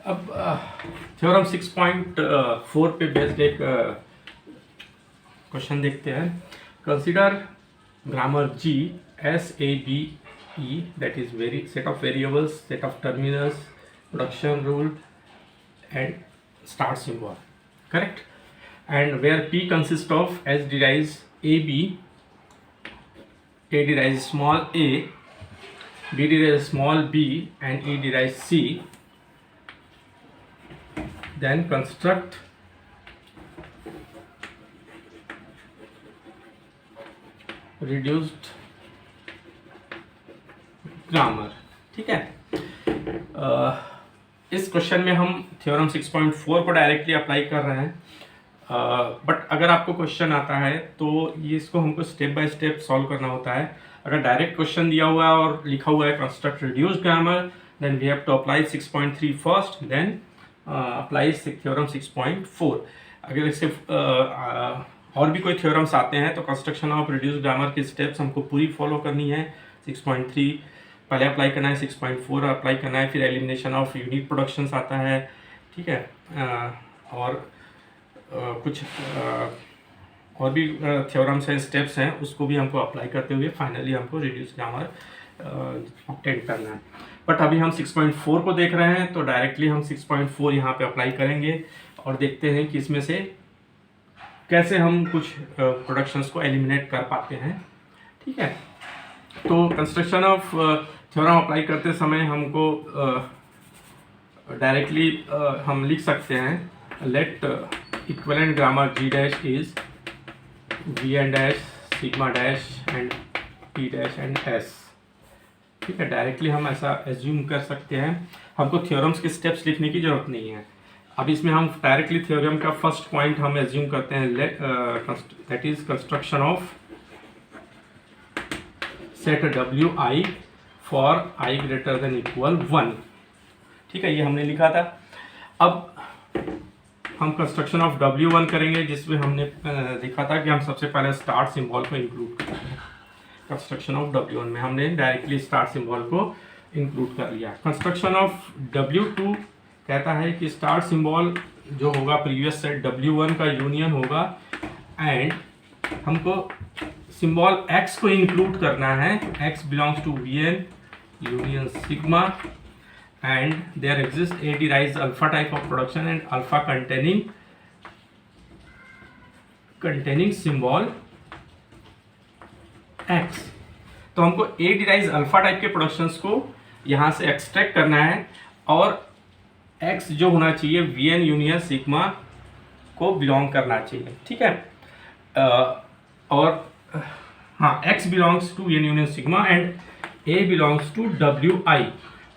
अब थ्योरम 6.4 पे बेस्ड एक क्वेश्चन देखते हैं। Consider grammar G as A B E, that is set of variables, set of terminals, production rule and start symbol, correct? And where P consists of S derives AB, A derives small a, B derives small b and E derives C, then construct reduced grammar. ठीक है, इस question में हम theorem 6.4 को directly apply कर रहे हैं, but अगर आपको क्वेश्चन आता है तो ये इसको हमको स्टेप बाय स्टेप सॉल्व करना होता है। अगर डायरेक्ट क्वेश्चन दिया हुआ है और लिखा हुआ है construct reduced grammar, then we have to apply 6.3 first, then apply theorem 6.4। अगर इससे और भी कोई थ्योरम्स आते हैं तो कंस्ट्रक्शन ऑफ रिड्यूस्ड ग्रामर की स्टेप्स हमको पूरी फॉलो करनी है। 6.3 पहले अप्लाई करना है, 6.4 अप्लाई करना है, फिर एलिमिनेशन ऑफ यूनिट प्रोडक्शंस आता है। ठीक है, और कुछ और भी थ्योरम्स हैं, स्टेप्स हैं, उसको भी हमको अप्लाई करते हुए फाइनली हमको रिड्यूस ग्रामर ऑब्टेन करना है। बट अभी हम 6.4 को देख रहे हैं तो डायरेक्टली हम 6.4 यहाँ पे अप्लाई करेंगे और देखते हैं कि इसमें से कैसे हम कुछ प्रोडक्शंस को एलिमिनेट कर पाते हैं। ठीक है, तो कंस्ट्रक्शन ऑफ थ्योरम अप्लाई करते समय हमको डायरेक्टली हम लिख सकते हैं let equivalent grammar G dash is V and dash sigma dash and P dash and S। ठीक है, डायरेक्टली हम ऐसा एज्यूम कर सकते हैं, हमको थ्योरम्स के स्टेप्स लिखने की जरूरत नहीं है। अब इसमें हम डायरेक्टली थ्योरम का फर्स्ट पॉइंट हम एज्यूम करते हैं, that is construction of set WI for I greater than equal 1। ठीक है, ये हमने लिखा था। अब हम कंस्ट्रक्शन ऑफ W1 करेंगे, जिसमें हमने देखा था कि हम सबसे पहले स्टार्ट सिंबल को इंक्लूड करेंगे। कंस्ट्रक्शन ऑफ W1 में हमने डायरेक्टली स्टार्ट सिंबल को इंक्लूड कर लिया। कंस्ट्रक्शन ऑफ W2 कहता है कि स्टार्ट सिंबल जो होगा प्रीवियस सेट W1 का यूनियन होगा एंड हमको सिंबल X को इंक्लूड करना है। X belongs to Vn union sigma and there exists A derives alpha type of production and alpha containing symbol X। तो हमको A derives alpha type के productions को यहाँ से एक्सट्रैक्ट करना है और X जो होना चाहिए Vn यूनियन सिग्मा को बिलोंग करना चाहिए। ठीक है, और हाँ, X belongs to Vn union sigma and A belongs to WI,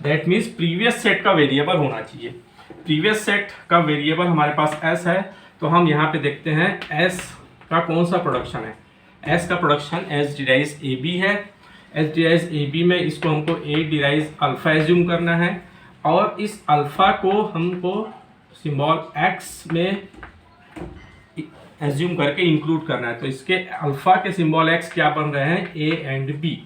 that means previous set का वेरिएबल होना चाहिए। प्रीवियस सेट का वेरिएबल हमारे पास S है, तो हम यहाँ पे देखते हैं S का कौन सा प्रोडक्शन है। S का प्रोडक्शन S डिराइव्स AB है। S डिराइव्स AB में इसको हमको A डिराइव्स अल्फा एज्यूम करना है और इस अल्फा को हमको सिंबल X में एज्यूम करके इंक्लूड करना है। तो इसके अल्फा के सिंबल X क्या बन रहे हैं, A एंड B।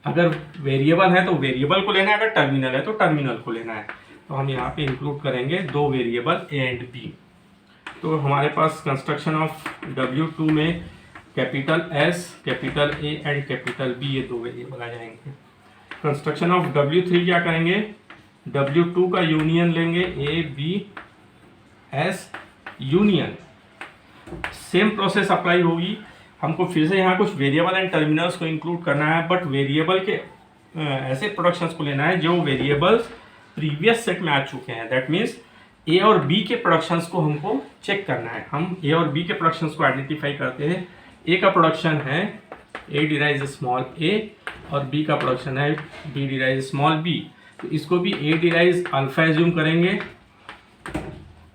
अगर वेरिएबल है तो वेरिएबल को लेना है, अगर टर्मिनल है तो टर्मिनल को लेना है। तो हम यहाँ पे इंक्लूड करेंगे दो वेरिएबल A एंड B। तो हमारे पास कंस्ट्रक्शन ऑफ W2 में capital S, capital A and capital B, ये दो वेरिएबल आ जाएंगे। कंस्ट्रक्शन ऑफ W3 क्या करेंगे, W2 का यूनियन लेंगे A B S union. Same process apply होगी, हमको फिर से यहाँ कुछ वेरिएबल एंड टर्मिनल्स को इंक्लूड करना है, बट वेरिएबल के ऐसे प्रोडक्शंस को लेना है जो वेरिएबल्स प्रीवियस सेट में आ चुके हैं। दैट मीन्स ए और बी के प्रोडक्शंस को हमको चेक करना है। हम ए और बी के प्रोडक्शंस को आइडेंटिफाई करते हैं। ए का प्रोडक्शन है ए डिराइव्स स्मॉल ए और बी का प्रोडक्शन है बी डिराइव्स स्मॉल बी। तो इसको भी ए डिराइव्स अल्फा एज्यूम करेंगे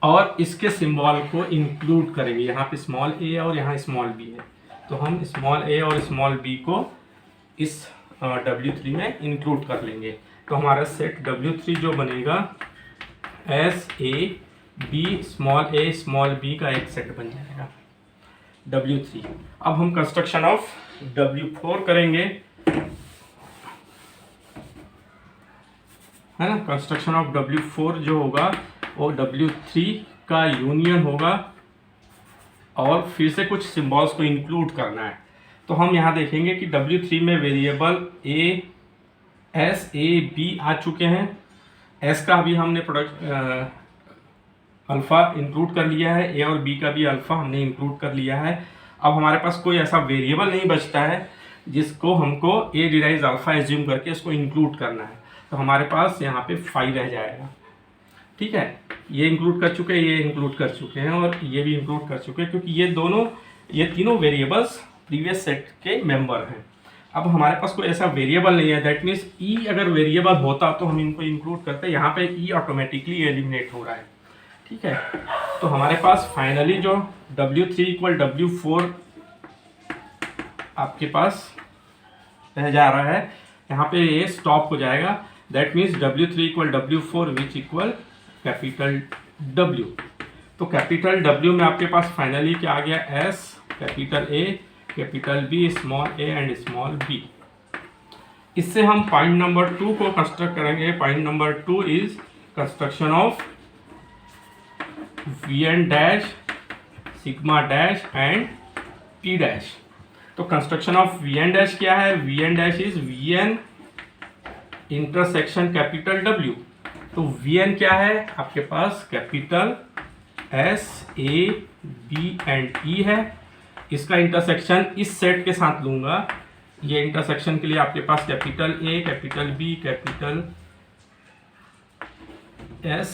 और इसके सिंबल को इंक्लूड करेंगे। यहाँ पे स्मॉल ए और यहाँ स्मॉल बी है, तो हम स्मॉल ए और स्मॉल बी को इस W3 में इंक्लूड कर लेंगे। तो हमारा सेट W3 जो बनेगा S A B small B का एक सेट बन जाएगा W3। अब हम कंस्ट्रक्शन ऑफ W4 करेंगे, है ना। कंस्ट्रक्शन ऑफ W4 जो होगा वो W3 का यूनियन होगा और फिर से कुछ सिंबल्स को इंक्लूड करना है। तो हम यहाँ देखेंगे कि W3 में variable A, S, A, B आ चुके हैं। S का भी हमने अल्फ़ा इंक्लूड कर लिया है, A और B का भी अल्फ़ा हमने इंक्लूड कर लिया है। अब हमारे पास कोई ऐसा वेरिएबल नहीं बचता है जिसको हमको A डिराइज अल्फ़ा एज्यूम करके इसको इंक्लूड करना है। तो हमारे पास यहाँ पे 5 रह जाएगा। ठीक है, ये इंक्लूड कर चुके हैं, ये इंक्लूड कर चुके हैं और ये भी इंक्लूड कर चुके हैं, क्योंकि ये तीनों वेरिएबल्स प्रीवियस सेट के मेंबर हैं। अब हमारे पास कोई ऐसा वेरिएबल नहीं है, दैट मीन्स ई अगर वेरिएबल होता तो हम इनको इंक्लूड करते। यहाँ पे ई ऑटोमेटिकली एलिमिनेट हो रहा है। ठीक है, तो हमारे पास फाइनली जो W3 इक्वल W4 आपके पास रह जा रहा है, यहाँ पे ये स्टॉप हो जाएगा। That means W3 equal W4 which equal capital W। तो कैपिटल W में आपके पास फाइनली क्या आ गया, S, capital A, capital B, small a and small b। इससे हम पॉइंट नंबर 2 को कंस्ट्रक्ट करेंगे। Point number 2 is construction of Vn dash, sigma dash and P dash. तो कंस्ट्रक्शन ऑफ Vn डैश क्या है, Vn dash is Vn intersection capital W। तो Vn क्या है आपके पास, capital S, A, B and E है। इसका इंटरसेक्शन इस सेट के साथ लूंगा। ये इंटरसेक्शन के लिए आपके पास capital A, capital B, capital S,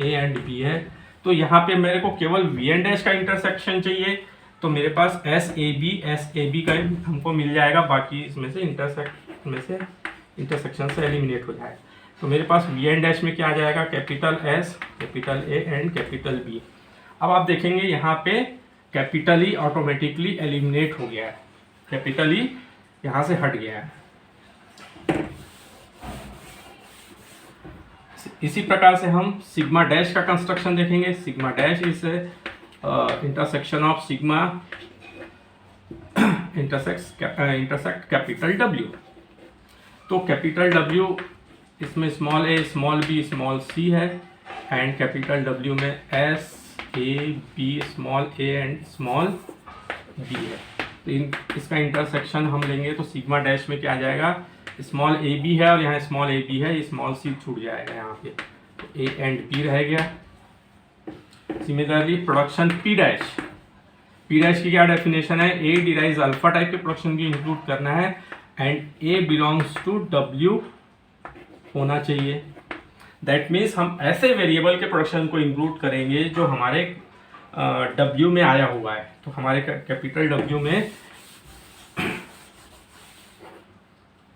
A and B है। तो यहाँ पे मेरे को केवल Vn डैश का इंटरसेक्शन चाहिए, तो मेरे पास SAB का हमको मिल जाएगा। बाकी इसमें से इंटरसेक्शन से एलिमिनेट हो जाएगा। तो मेरे पास Vn डैश में क्या आ जाएगा, capital S, capital A and capital B। अब आप देखेंगे यहाँ पे कैपिटल ई ऑटोमेटिकली एलिमिनेट हो गया है, कैपिटल ई यहाँ से हट गया है। इसी प्रकार से हम सिग्मा डैश का कंस्ट्रक्शन देखेंगे। Sigma dash is intersection of sigma intersect capital W। तो कैपिटल W इसमें small a, small b, small c है एंड कैपिटल W में S, A, B, small a and small b है। तो इसका intersection हम लेंगे तो सिग्मा डैश में क्या आ जाएगा, स्मॉल a b है और यहाँ स्मॉल a b है, स्मॉल c छूट जाएगा यहाँ पे, तो a एंड b रह गया। सिमिलरली प्रोडक्शन P डैश की क्या डेफिनेशन है, A डिराइज अल्फा टाइप के प्रोडक्शन भी इंक्लूड करना है and A belongs to W होना चाहिए। दैट मीन्स हम ऐसे वेरिएबल के प्रोडक्शन को इंक्लूड करेंगे जो हमारे W में आया हुआ है। तो हमारे कैपिटल W में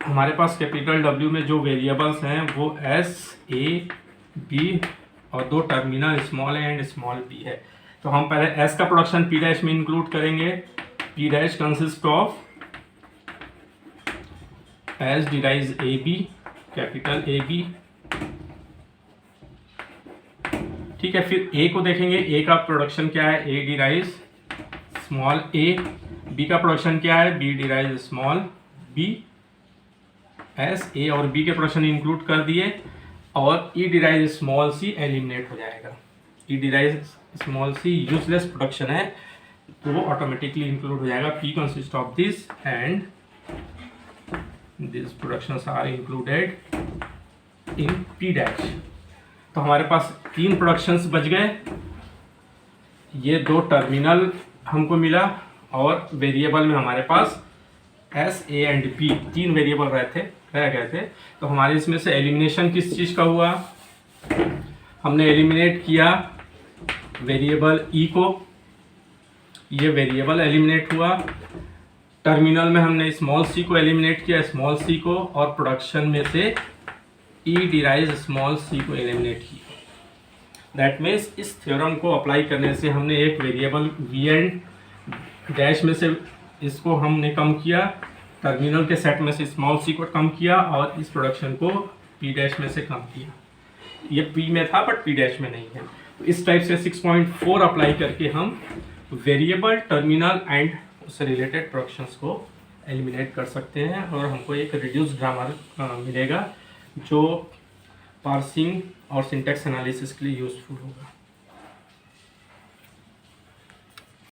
हमारे पास कैपिटल W में जो वेरिएबल्स हैं वो S, A, B और 2 terminal small a and small b है। तो हम पहले S का प्रोडक्शन P डैश में इंक्लूड करेंगे। P dash consist of S डिराइज AB, capital AB। ठीक है, फिर A को देखेंगे। A का प्रोडक्शन क्या है, A derives small a। B का प्रोडक्शन क्या है, B derives small b। S, A और B के प्रोडक्शन इंक्लूड कर दिए और E derives small c eliminate हो जाएगा। E derives small c useless production है तो वो ऑटोमेटिकली इंक्लूड हो जाएगा। P consist of this and this productions are included in P dash. तो हमारे पास 3 प्रोडक्शंस बच गए। ये 2 टर्मिनल हमको मिला और वेरिएबल में हमारे पास S, A and B 3 variable रह गए थे। तो हमारे इसमें से एलिमिनेशन किस चीज़ का हुआ, हमने एलिमिनेट किया वेरिएबल E को, ये वेरिएबल एलिमिनेट हुआ। टर्मिनल में हमने स्मॉल c को एलिमिनेट किया, स्मॉल c को, और प्रोडक्शन में से E डिराइज स्मॉल c को एलिमिनेट किया। दैट मीन्स इस थ्योरम को अप्लाई करने से हमने एक वेरिएबल Vn डैश में से इसको हमने कम किया, टर्मिनल के सेट में से स्मॉल c को कम किया और इस प्रोडक्शन को P डैश में से कम किया। ये P में था बट P डैश में नहीं है। तो इस टाइप से 6.4 अप्लाई करके हम वेरिएबल, टर्मिनल एंड उससे रिलेटेड प्रोडक्शंस को एलिमिनेट कर सकते हैं और हमको एक रिड्यूस ग्रामर मिलेगा जो पार्सिंग और सिंटैक्स एनालिसिस के लिए यूज़फुल होगा।